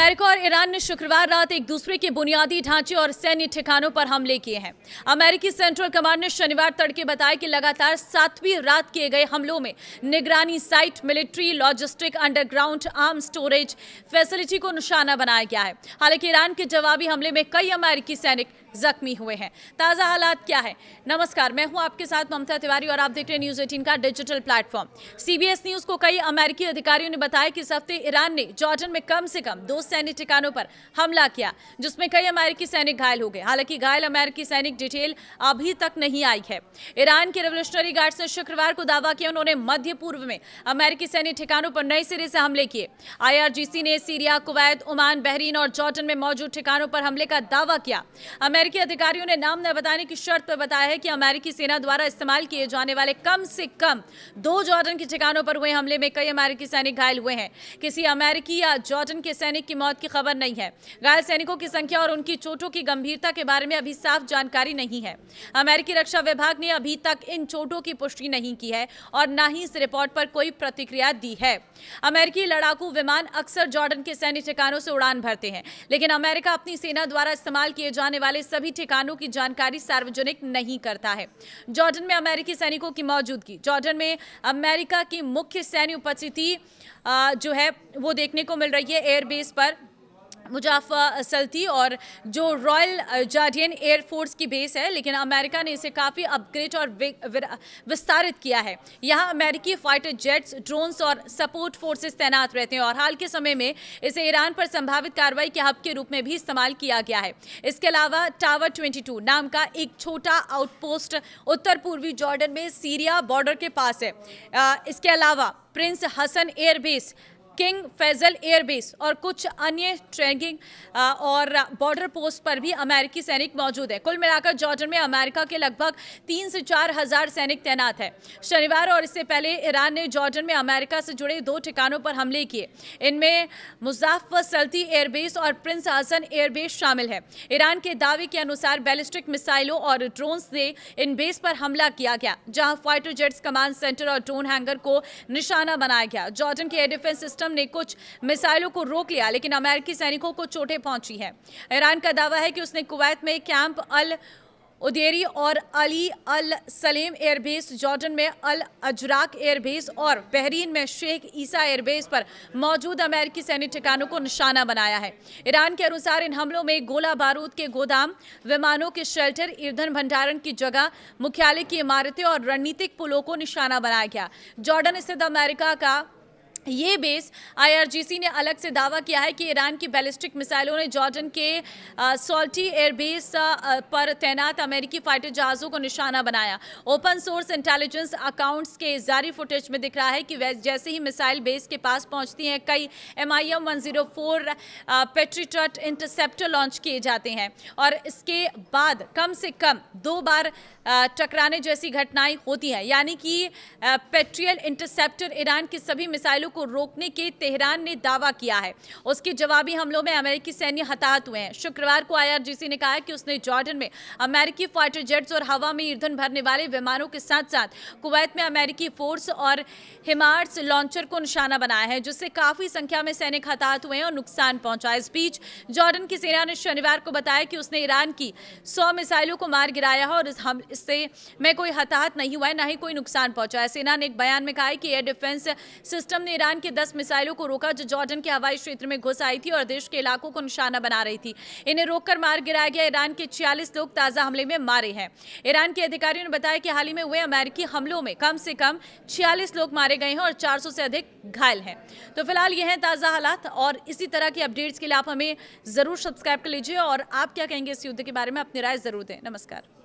America और Iran ने शुक्रवार रात एक दूसरे के बुनियादी ढांचे और सैन्य ठिकानों पर हमले किए हैं। अमेरिकी सेंट्रल कमांड ने शनिवार तड़के बताया कि लगातार 7वीं रात किए गए हमलों में निगरानी site, military, logistic, underground arm storage facility को निशाना बनाया गया है। हालांकि ईरान के जवाबी हमले में कई अमेरिकी सैनिक जख्मी हुए हैं। ताजा हालात क्या है? नमस्कार, मैं हूं आपके साथ ममता तिवारी और आप देख रहे हैं न्यूज़ 18 का डिजिटल प्लेटफॉर्म। सीबीएस न्यूज को कई अमेरिकी अधिकारियों ने बताया कि इस हफ्ते ईरान ने जॉर्डन में कम से कम 2 सैन्य ठिकानों पर हमला किया, जिसमें कई अमेरिकी सैनिक घायल हो गए। हालांकि घायल अमेरिकी सैनिक डिटेल अभी तक नहीं आई है। ईरान के रेवोल्यूशनरी गार्ड्स ने शुक्रवार को दावा किया उन्होंने मध्य पूर्व में अमेरिकी सैन्य ठिकानों पर नए सिरे से हमले किए। IRGC ने सीरिया, कुवैत, ओमान, बहरीन और जॉर्डन में मौजूद ठिकानों पर हमले का दावा किया। अमेरिकी अधिकारियों ने नाम न बताने की शर्त पर बताया है कि अमेरिकी सेना द्वारा इस्तेमाल किए जाने वाले कम से कम 2 जॉर्डन के ठिकानों पर हुए हमले में कई अमेरिकी सैनिक घायल हुए हैं। किसी अमेरिकी या जॉर्डन के सैनिक की मौत की खबर नहीं है। घायल सैनिकों की संख्या और उनकी चोटों की गंभीरता के बारे में अभी साफ जानकारी नहीं है। अमेरिकी रक्षा विभाग ने अभी तक इन चोटों की पुष्टि नहीं की है और न ही इस रिपोर्ट पर कोई प्रतिक्रिया दी है। अमेरिकी लड़ाकू विमान अक्सर जॉर्डन के सैन्य ठिकानों से उड़ान भरते हैं, लेकिन अमेरिका अपनी सेना द्वारा इस्तेमाल किए जाने वाले सभी ठिकानों की जानकारी सार्वजनिक नहीं करता है। जॉर्डन में अमेरिकी सैनिकों की मौजूदगी, जॉर्डन में अमेरिका की मुख्य सैन्य उपस्थिति जो है वो देखने को मिल रही है एयरबेस पर मुजाफा सल्ती और जो रॉयल जार्डियन एयरफोर्स की बेस है, लेकिन अमेरिका ने इसे काफ़ी अपग्रेड और विस्तारित किया है। यहाँ अमेरिकी फाइटर जेट्स, ड्रोन्स और सपोर्ट फोर्सेस तैनात रहते हैं और हाल के समय में इसे ईरान पर संभावित कार्रवाई के हब के रूप में भी इस्तेमाल किया गया है। इसके अलावा टावर 22 नाम का एक छोटा आउटपोस्ट उत्तर पूर्वी जॉर्डन में सीरिया बॉर्डर के पास है। इसके अलावा Prince Hassan airbase, King Faisal airbase और कुछ अन्य ट्रेनिंग और बॉर्डर पोस्ट पर भी अमेरिकी सैनिक मौजूद है। कुल मिलाकर जॉर्डन में अमेरिका के लगभग 3 से 4 हजार सैनिक तैनात है। शनिवार और इससे पहले ईरान ने जॉर्डन में अमेरिका से जुड़े 2 ठिकानों पर हमले किए। इनमें मुजाफा सल्ती एयरबेस और प्रिंस हसन एयरबेस शामिल है। ईरान के दावे के अनुसार बैलिस्टिक मिसाइलों और ड्रोन से इन बेस पर हमला किया गया, जहां फाइटर जेट्स, कमांड सेंटर और ड्रोन हैंगर को निशाना बनाया गया। जॉर्डन के एयर डिफेंस सिस्टम ने कुछ मिसाइलों को रोक लिया, लेकिन अमेरिकी सैनिकों को चोटें पहुंची हैं। ईरान का दावा है कि उसने कुवैत में कैंप अल उदेरी और अली अल सलेम एयरबेस, जॉर्डन में अल अजराक एयरबेस और बहरीन में शेख ईसा एयरबेस पर मौजूद अमेरिकी सैन्य ठिकानों को निशाना बनाया है। ईरान के अनुसार इन हमलों में गोला बारूद के गोदाम, विमानों के शेल्टर, ईंधन भंडारण की जगह, मुख्यालय की इमारतें और रणनीतिक पुलों को निशाना बनाया गया। जॉर्डन स्थित अमेरिका का ये बेस IRGC ने अलग से दावा किया है कि ईरान की बैलिस्टिक मिसाइलों ने जॉर्डन के सॉल्टी एयरबेस पर तैनात अमेरिकी फाइटर जहाज़ों को निशाना बनाया। ओपन सोर्स इंटेलिजेंस अकाउंट्स के जारी फुटेज में दिख रहा है कि जैसे ही मिसाइल बेस के पास पहुंचती हैं, कई MIM 104 पेट्रियट इंटरसेप्टर लॉन्च किए जाते हैं और इसके बाद कम से कम 2 बार टकराने जैसी घटनाएं होती हैं। यानी कि पेट्रियट इंटरसेप्टर ईरान की सभी मिसाइलों को रोकने के तेहरान ने दावा किया है। उसके जवाबी हमलों में अमेरिकी सैन्य हताहत हुए हैं। शुक्रवार को IRGC ने कहा कि उसने जॉर्डन में अमेरिकी फाइटर जेट्स और हवा में ईंधन भरने वाले विमानों के साथ साथ कुवैत में अमेरिकी फोर्स और हिमार्स लॉन्चर को निशाना बनाया है, जिससे काफी संख्या में सैनिक हताहत हुए हैं और नुकसान पहुंचा। इस बीच जॉर्डन की सेना ने शनिवार को बताया कि उसने ईरान की 100 मिसाइलों को मार गिराया है और इससे में कोई हताहत नहीं हुआ है, न ही कोई नुकसान पहुंचा है। सेना ने एक बयान में कहा है कि एयर डिफेंस सिस्टम ने ईरान के 10 मिसाइलों को रोका जो जॉर्डन के हवाई क्षेत्र में घुस आई थी और देश के इलाकों को निशाना बना रही थी। इन्हें रोककर मार गिराया गया। ईरान के 46 लोग ताजा हमले में मारे हैं। ईरान के अधिकारियों ने बताया कि हाल ही में हुए अमेरिकी हमलों में कम से कम 46 लोग मारे गए हैं और 400 से अधिक घायल हैं। तो फिलहाल ये हैं ताजा हालात और इसी तरह की अपडेट्स के लिए आप हमें जरूर सब्सक्राइब कर लीजिए और आप क्या कहेंगे इस युद्ध के बारे में, अपनी राय जरूर दें। नमस्कार।